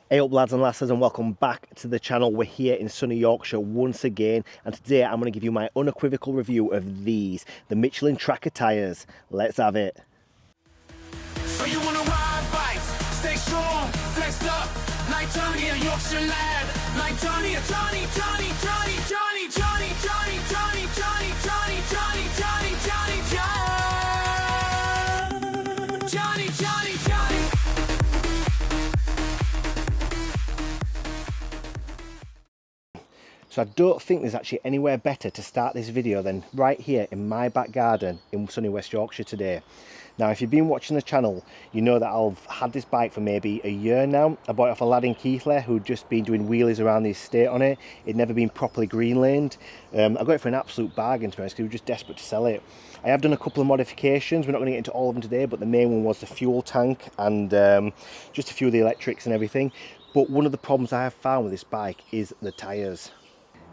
Hey up lads and lasses, and welcome back to the channel. We're here in sunny Yorkshire once again, and today I'm going to give you my unequivocal review of the Michelin Tracker Tires. Let's have it. So you wanna ride bikes, stay strong, flex up, like Jonny, a Yorkshire lad, like Jonny, Jonny, Jonny, Jonny, Jonny, Jonny, Jonny, Jonny, Jonny, Jonny, Jonny, Jonny, Jonny, Jonny, Jonny, Jonny, Jonny. So I don't think there's actually anywhere better to start this video than right here in my back garden in sunny West Yorkshire today. Now, if you've been watching the channel, you know that I've had this bike for maybe a year now. I bought it off a lad in Keighley who'd just been doing wheelies around the estate on it. It'd never been properly green laned. I got it for an absolute bargain, to be honest, because we were just desperate to sell it. I have done a couple of modifications. We're not going to get into all of them today, but the main one was the fuel tank and just a few of the electrics and everything. But one of the problems I have found with this bike is the tyres.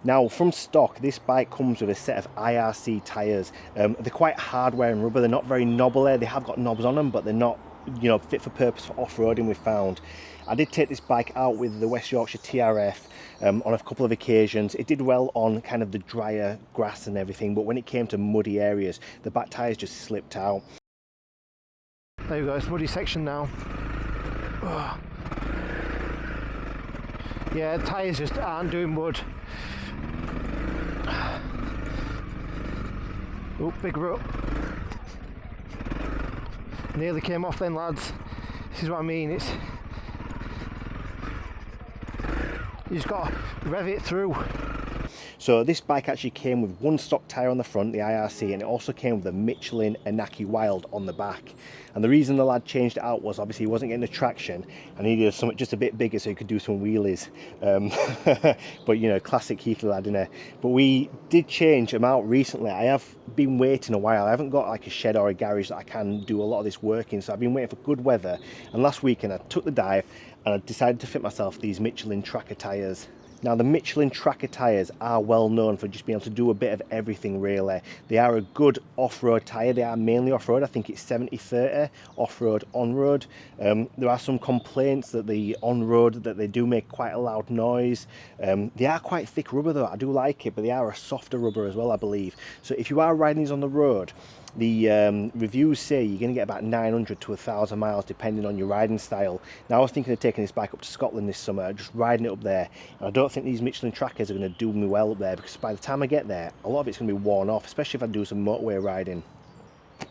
Now, from stock, this bike comes with a set of IRC tyres. They're quite hardware and rubber. They're not very knobbly. They have got knobs on them, but they're not, you know, fit for purpose for off-roading, we found. I did take this bike out with the West Yorkshire TRF on a couple of occasions. It did well on kind of the drier grass and everything, but when it came to muddy areas, the back tyres just slipped out. There you go, it's muddy section now. Ugh. Yeah, the tyres just aren't doing mud. Oh, big rut. Nearly came off then, lads. This is what I mean, you just got to rev it through. So this bike actually came with one stock tyre on the front, the IRC, and it also came with a Michelin Inaki Wild on the back. And the reason the lad changed it out was obviously he wasn't getting the traction and he needed something just a bit bigger so he could do some wheelies. But you know, classic Heath lad, innit? But we did change them out recently. I have been waiting a while. I haven't got like a shed or a garage that I can do a lot of this work in, so I've been waiting for good weather. And last weekend I took the dive and I decided to fit myself these Michelin Tracker Tires. Now, the Michelin Tracker Tires are well known for just being able to do a bit of everything, really. They are a good off-road tyre. They are mainly off-road. I think it's 70-30 off-road, on-road. There are some complaints that the on-road, that they do make quite a loud noise. They are quite thick rubber though. I do like it, but they are a softer rubber as well, I believe. So if you are riding these on the road, the reviews say you're going to get about 900 to 1,000 miles depending on your riding style. Now, I was thinking of taking this bike up to Scotland this summer, just riding it up there, and I don't think these Michelin Trackers are going to do me well up there, because by the time I get there, a lot of it's going to be worn off, especially if I do some motorway riding.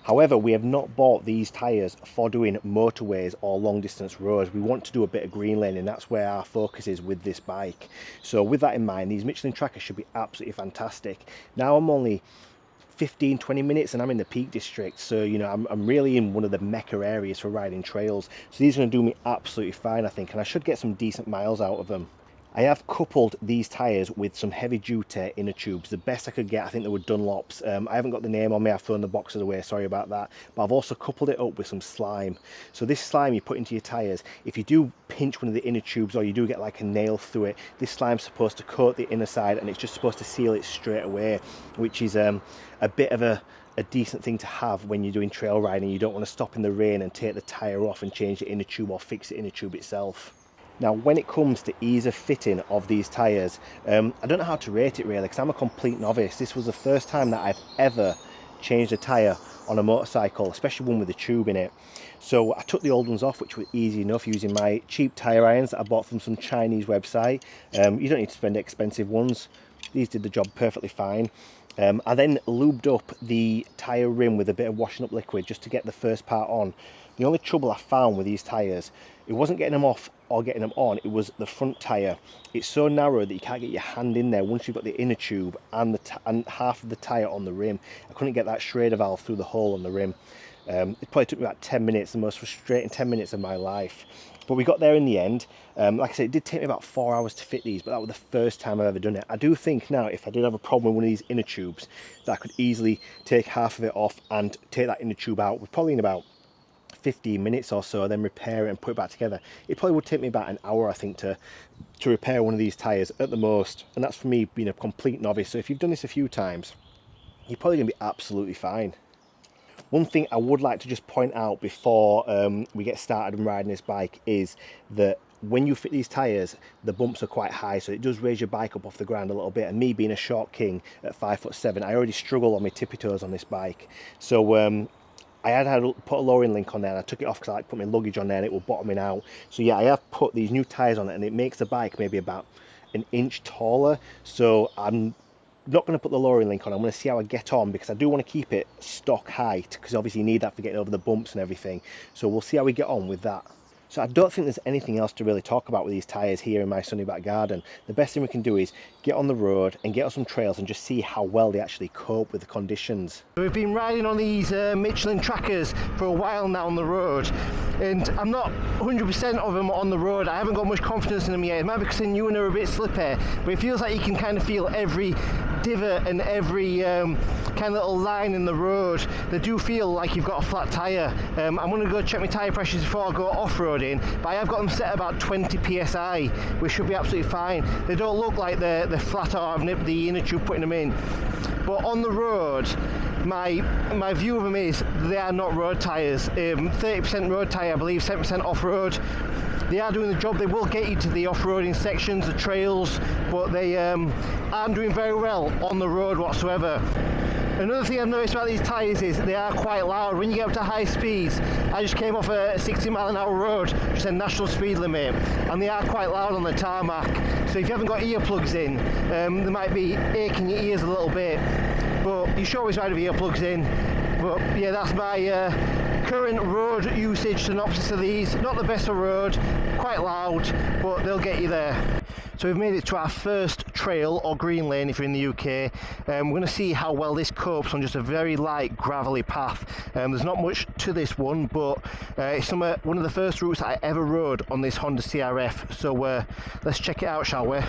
However, we have not bought these tyres for doing motorways or long distance roads. We want to do a bit of green lane, and that's where our focus is with this bike. So with that in mind, these Michelin Trackers should be absolutely fantastic. Now, I'm only 15-20 minutes and I'm in the Peak District, so you know, I'm really in one of the mecca areas for riding trails, so these are going to do me absolutely fine, I think, and I should get some decent miles out of them. I have coupled these tyres with some heavy duty inner tubes, the best I could get. I think they were Dunlops. I haven't got the name on me, I've thrown the boxes away, sorry about that, but I've also coupled it up with some slime. So this slime you put into your tyres, if you do pinch one of the inner tubes or you do get like a nail through it, this slime's supposed to coat the inner side and it's just supposed to seal it straight away, which is a bit of a decent thing to have when you're doing trail riding. You don't want to stop in the rain and take the tyre off and change the inner tube or fix the inner tube itself. Now, when it comes to ease of fitting of these tyres, I don't know how to rate it really, because I'm a complete novice. This was the first time that I've ever changed a tyre on a motorcycle, especially one with a tube in it. So I took the old ones off, which were easy enough, using my cheap tyre irons that I bought from some Chinese website. You don't need to spend expensive ones. These did the job perfectly fine. I then lubed up the tyre rim with a bit of washing up liquid just to get the first part on. The only trouble I found with these tyres, it wasn't getting them off or getting them on, it was the front tyre. It's so narrow that you can't get your hand in there once you've got the inner tube and half of the tyre on the rim. I couldn't get that Schrader valve through the hole on the rim. It probably took me about 10 minutes, the most frustrating 10 minutes of my life. But we got there in the end. Like I said, it did take me about 4 hours to fit these, but that was the first time I've ever done it. I do think now, if I did have a problem with one of these inner tubes, that I could easily take half of it off and take that inner tube out, probably in about 15 minutes or so, then repair it and put it back together. It probably would take me about an hour, I think, to repair one of these tyres at the most, and that's for me being a complete novice. So if you've done this a few times, you're probably going to be absolutely fine. One thing I would like to just point out before we get started on riding this bike is that when you fit these tyres, the bumps are quite high, so it does raise your bike up off the ground a little bit. And me being a short king at 5'7", I already struggle on my tippy toes on this bike. So I had to put a lowering link on there, and I took it off because I like put my luggage on there and it was bottoming out. So yeah, I have put these new tyres on it, and it makes the bike maybe about an inch taller. So I'm not going to put the lowering link on. I'm going to see how I get on, because I do want to keep it stock height, because obviously you need that for getting over the bumps and everything. So we'll see how we get on with that. So I don't think there's anything else to really talk about with these tyres here in my sunny back garden. The best thing we can do is get on the road and get on some trails and just see how well they actually cope with the conditions. We've been riding on these Michelin Trackers for a while now on the road, and I'm not 100% of them on the road. I haven't got much confidence in them yet. It might be because they're new and they're a bit slippy, but it feels like you can kind of feel every divot and every kind of little line in the road. They do feel like you've got a flat tyre. I'm going to go check my tyre pressures before I go off-roading, but I have got them set at about 20 psi, which should be absolutely fine. They don't look like they're flat, or I've nipped the inner tube putting them in. But on the road, my view of them is they are not road tyres. 30% road tyre, I believe, 7% off-road. They are doing the job. They will get you to the off-roading sections, the trails, but they aren't doing very well on the road whatsoever. Another thing I've noticed about these tyres is they are quite loud. When you get up to high speeds, I just came off a 60-mile-an-hour road, just a national speed limit, and they are quite loud on the tarmac. So if you haven't got earplugs in, they might be aching your ears a little bit, but you should always ride with earplugs in. But yeah, that's my current road usage synopsis of these. Not the best for road, quite loud, but they'll get you there. So we've made it to our first trail, or green lane if you're in the UK. We're going to see how well this copes on just a very light gravelly path. There's not much to this one, but it's one of the first routes I ever rode on this Honda CRF. So let's check it out, shall we?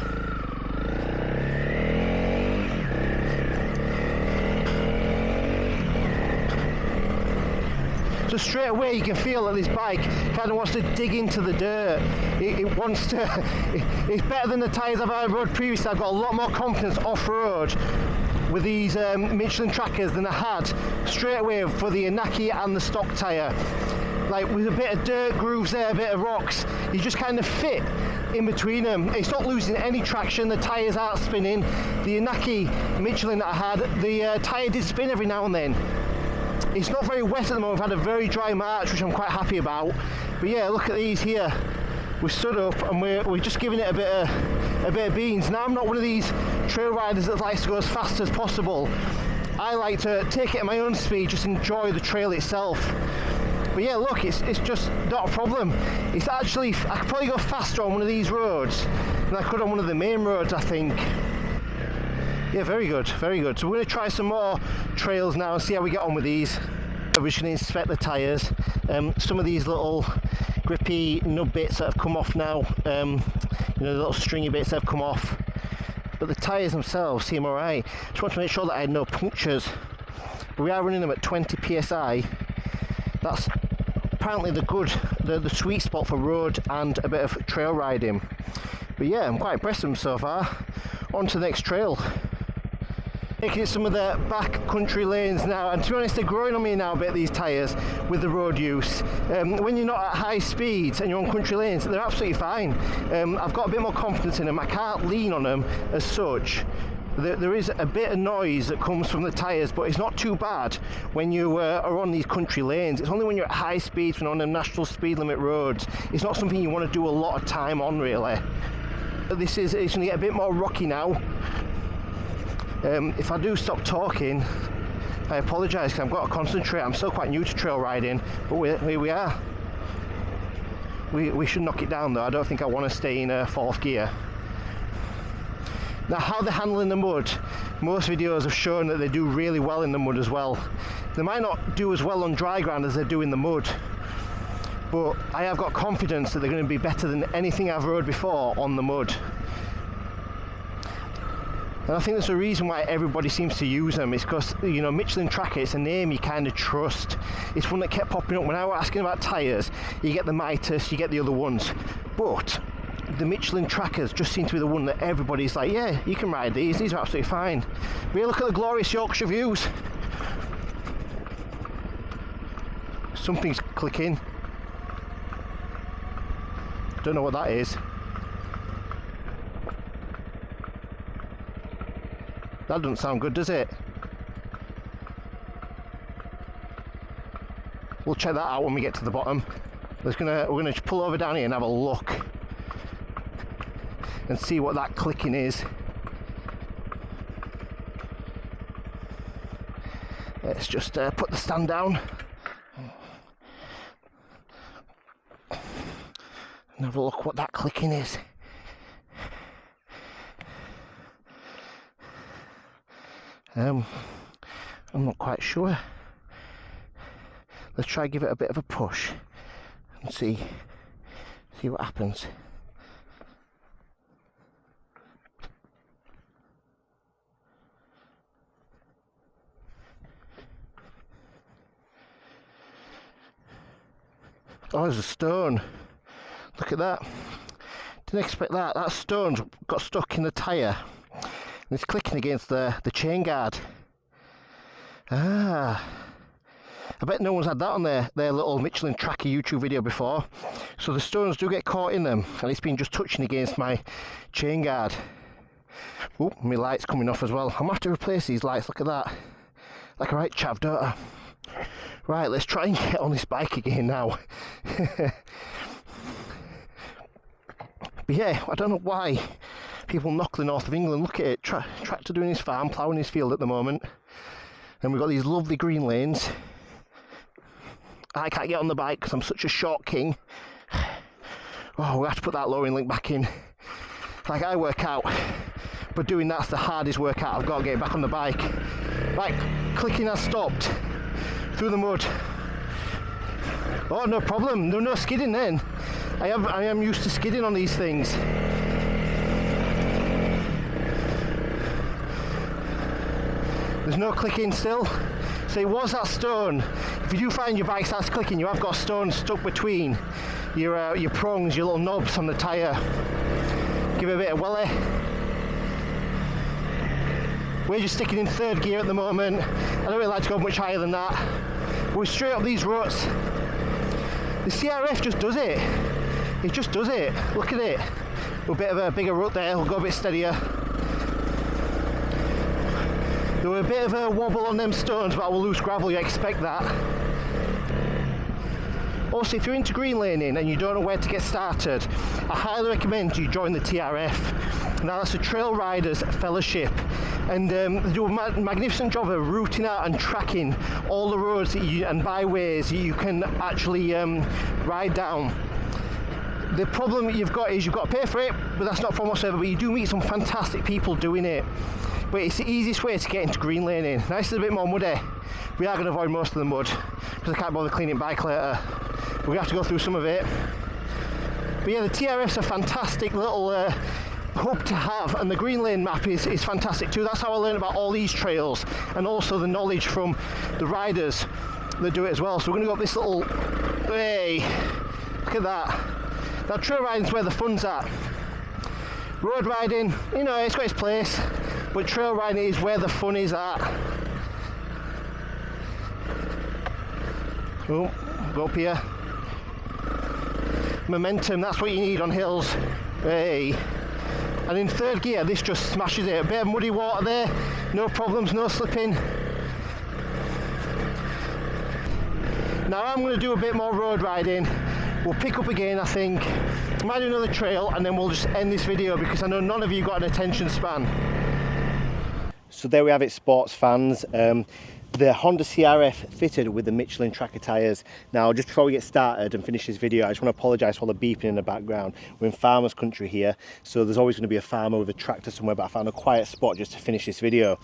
So straight away you can feel that this bike kind of wants to dig into the dirt. It wants to, it's better than the tyres I've rode previously. I've got a lot more confidence off-road with these Michelin Trackers than I had straight away for the Inaki and the stock tyre. Like with a bit of dirt grooves there, a bit of rocks, you just kind of fit in between them. It's not losing any traction, the tyres aren't spinning. The Inaki Michelin that I had, the tyre did spin every now and then. It's not very wet at the moment. We've had a very dry March, which I'm quite happy about. But yeah, look at these here. We stood up and we're just giving it a bit of beans. Now I'm not one of these trail riders that likes to go as fast as possible. I like to take it at my own speed, just enjoy the trail itself. But yeah, look, it's just not a problem. It's actually, I could probably go faster on one of these roads than I could on one of the main roads, I think. Yeah, very good, very good. So we're going to try some more trails now and see how we get on with these. We're just going to inspect the tyres. Some of these little grippy nub bits that have come off now, you know, the little stringy bits that have come off. But the tyres themselves seem alright. Just want to make sure that I had no punctures. But we are running them at 20 psi. That's apparently the sweet spot for road and a bit of trail riding. But yeah, I'm quite impressed with them so far. On to the next trail. Taking some of the back country lanes now, and to be honest, they're growing on me now a bit, these tyres, with the road use. When you're not at high speeds and you're on country lanes, they're absolutely fine. I've got a bit more confidence in them. I can't lean on them as such. There is a bit of noise that comes from the tyres, but it's not too bad when you are on these country lanes. It's only when you're at high speeds, when you're on the national speed limit roads. It's not something you want to do a lot of time on, really. It's going to get a bit more rocky now. If I do stop talking, I apologise, because I've got to concentrate. I'm still quite new to trail riding, but here we are. We should knock it down though. I don't think I want to stay in fourth gear. Now, how they're handling the mud, most videos have shown that they do really well in the mud as well. They might not do as well on dry ground as they do in the mud, but I have got confidence that they're going to be better than anything I've rode before on the mud. And I think there's a reason why everybody seems to use them. It's because, you know, Michelin Tracker, it's a name you kind of trust. It's one that kept popping up when I was asking about tyres. You get the Mitas, you get the other ones, but the Michelin Trackers just seem to be the one that everybody's like, yeah, you can ride these are absolutely fine. But yeah, look at the glorious Yorkshire views. Something's clicking. Don't know what that is. That doesn't sound good, does it? We'll check that out when we get to the bottom. We're gonna pull over down here and have a look and see what that clicking is. Let's just put the stand down and have a look what that clicking is. I'm not quite sure. Let's try give it a bit of a push and see what happens. Oh, there's a stone. Look at that. Didn't expect that. That stone's got stuck in the tyre. And it's clicking against the chain guard. Ah. I bet no one's had that on their little Michelin Tracker YouTube video before. So the stones do get caught in them. And it's been just touching against my chain guard. Oh, my light's coming off as well. I'm going to have to replace these lights. Look at that. Like a right chav, don't I? Right, let's try and get on this bike again now. But yeah, I don't know why people knock the north of England. Look at it, tractor doing his farm, ploughing his field at the moment. And we've got these lovely green lanes. I can't get on the bike because I'm such a short king. Oh, we have to put that lowering link back in. Like, I work out, but doing that's the hardest workout. I've got to get back on the bike. Right, clicking has stopped. Through the mud. Oh, no problem. No skidding then. I am used to skidding on these things. There's no clicking still. So it was that stone. If you do find your bike starts clicking, you have got a stone stuck between your prongs, your little knobs on the tyre. Give it a bit of welly. We're just sticking in third gear at the moment. I don't really like to go much higher than that. But we're straight up these ruts. The CRF just does it. It just does it. Look at it. A bit of a bigger rut there. We'll go a bit steadier. There were a bit of a wobble on them stones, but I will lose gravel. You expect that. Also, if you're into green laning and you don't know where to get started, I highly recommend you join the TRF. Now, that's a Trail Riders Fellowship, and they do a magnificent job of routing out and tracking all the roads that and byways that you can actually ride down. The problem you've got is you've got to pay for it, but that's not a problem whatsoever. But you do meet some fantastic people doing it. But it's the easiest way to get into green laning. Now, this is a bit more muddy. We are going to avoid most of the mud because I can't bother cleaning bike later. We're going to have to go through some of it. But yeah, the TRF's a fantastic little hub to have, and the green lane map is fantastic too. That's how I learned about all these trails, and also the knowledge from the riders that do it as well. So we're going to go up this little way. Look at that. Now, trail riding's where the fun's at. Road riding, you know, it's got its place, but trail riding is where the fun is at. Oh, go up here. Momentum, that's what you need on hills. Hey. And in third gear, this just smashes it. A bit of muddy water there, no problems, no slipping. Now I'm going to do a bit more road riding. We'll pick up again, I think. Might do another trail, and then we'll just end this video because I know none of you got an attention span. So there we have it, sports fans. The Honda CRF fitted with the Michelin Tracker Tires. Now, just before we get started and finish this video, I just want to apologise for all the beeping in the background. We're in farmers country here, so there's always going to be a farmer with a tractor somewhere, but I found a quiet spot just to finish this video.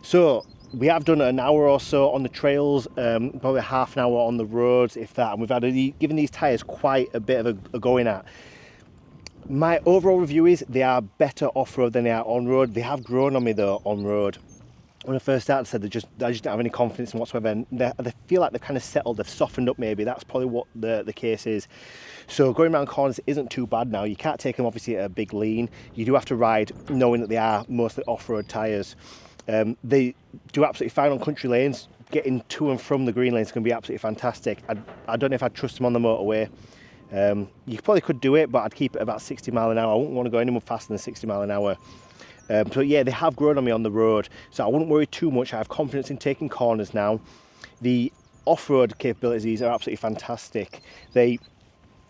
So we have done an hour or so on the trails, probably half an hour on the roads, if that, and we've had given these tyres quite a bit of a going at. My overall review is they are better off-road than they are on-road. They have grown on me though on-road. When I first started, I said I just don't have any confidence in whatsoever, and they feel like they've kind of settled, they've softened up maybe. That's probably what the case is. So going around corners isn't too bad now. You can't take them obviously at a big lean. You do have to ride knowing that they are mostly off-road tyres. They do absolutely fine on country lanes. Getting to and from the green lanes can be absolutely fantastic. I don't know if I'd trust them on the motorway. You probably could do it, but I'd keep it about 60 mile an hour. I wouldn't want to go any more faster than 60 mile an hour. So yeah, they have grown on me on the road, so I wouldn't worry too much. I have confidence in taking corners now. The off-road capabilities are absolutely fantastic. They've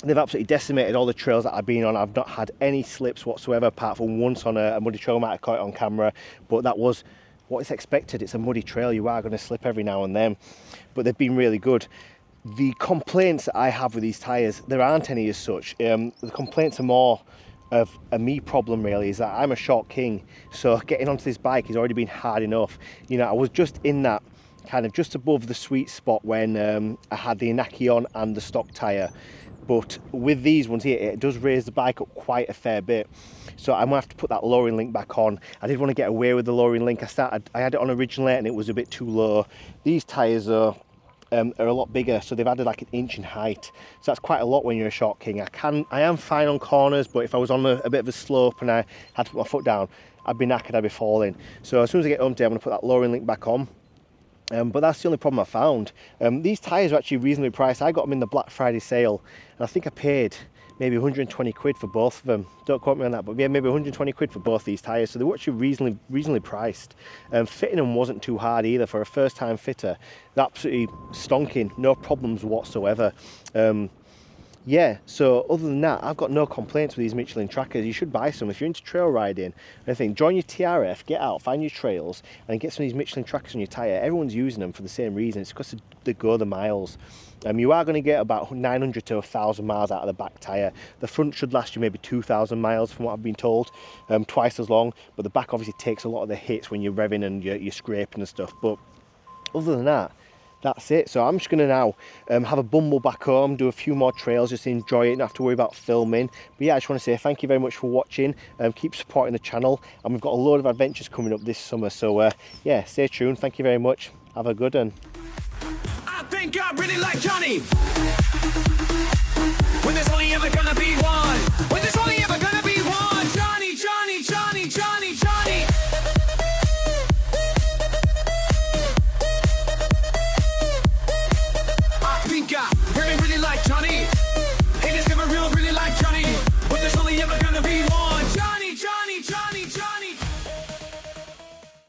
absolutely decimated all the trails that I've been on. I've not had any slips whatsoever, apart from once on a muddy trail. I might have caught it on camera, but that was what is expected. It's a muddy trail, you are going to slip every now and then, but they've been really good. The complaints that I have with these tyres, there aren't any as such. The complaints are more of a me problem really, is that I'm a short king, so getting onto this bike has already been hard enough. You know, I was just in that kind of just above the sweet spot when I had the Inaki on and the stock tyre, but with these ones here it does raise the bike up quite a fair bit, so I'm gonna have to put that lowering link back on. I did want to get away with the lowering link. I had it on originally and it was a bit too low. These tyres are a lot bigger, so they've added like 1 inch in height, so that's quite a lot when you're a short king. I am fine on corners, but if I was on a bit of a slope and I had to put my foot down, I'd be knackered, I'd be falling. So as soon as I get home today, I'm going to put that lowering link back on. But that's the only problem I found. These tyres are actually reasonably priced. I got them in the Black Friday sale, and I think I paid maybe 120 quid for both of them. Don't quote me on that, but yeah, maybe 120 quid for both these tyres, so they were actually reasonably priced. Fitting them wasn't too hard either for a first time fitter. They're absolutely stonking, no problems whatsoever. Yeah, so other than that, I've got no complaints with these Michelin Trackers. You should buy some if you're into trail riding. I think join your TRF, get out, find your trails, and get some of these Michelin Trackers on your tyre. Everyone's using them for the same reason. It's because they go the miles. You are going to get about 900 to 1,000 miles out of the back tyre. The front should last you maybe 2,000 miles from what I've been told, twice as long, but the back obviously takes a lot of the hits when you're revving and you're scraping and stuff. But other than that, that's it. So I'm just going to now have a bumble back home, do a few more trails, just enjoy it, not have to worry about filming. But yeah, I just want to say thank you very much for watching. Keep supporting the channel, and we've got a load of adventures coming up this summer, so yeah, stay tuned. Thank you very much. Have a good one. I think I really like Jonny. When there's only ever gonna be one. When there's only ever gonna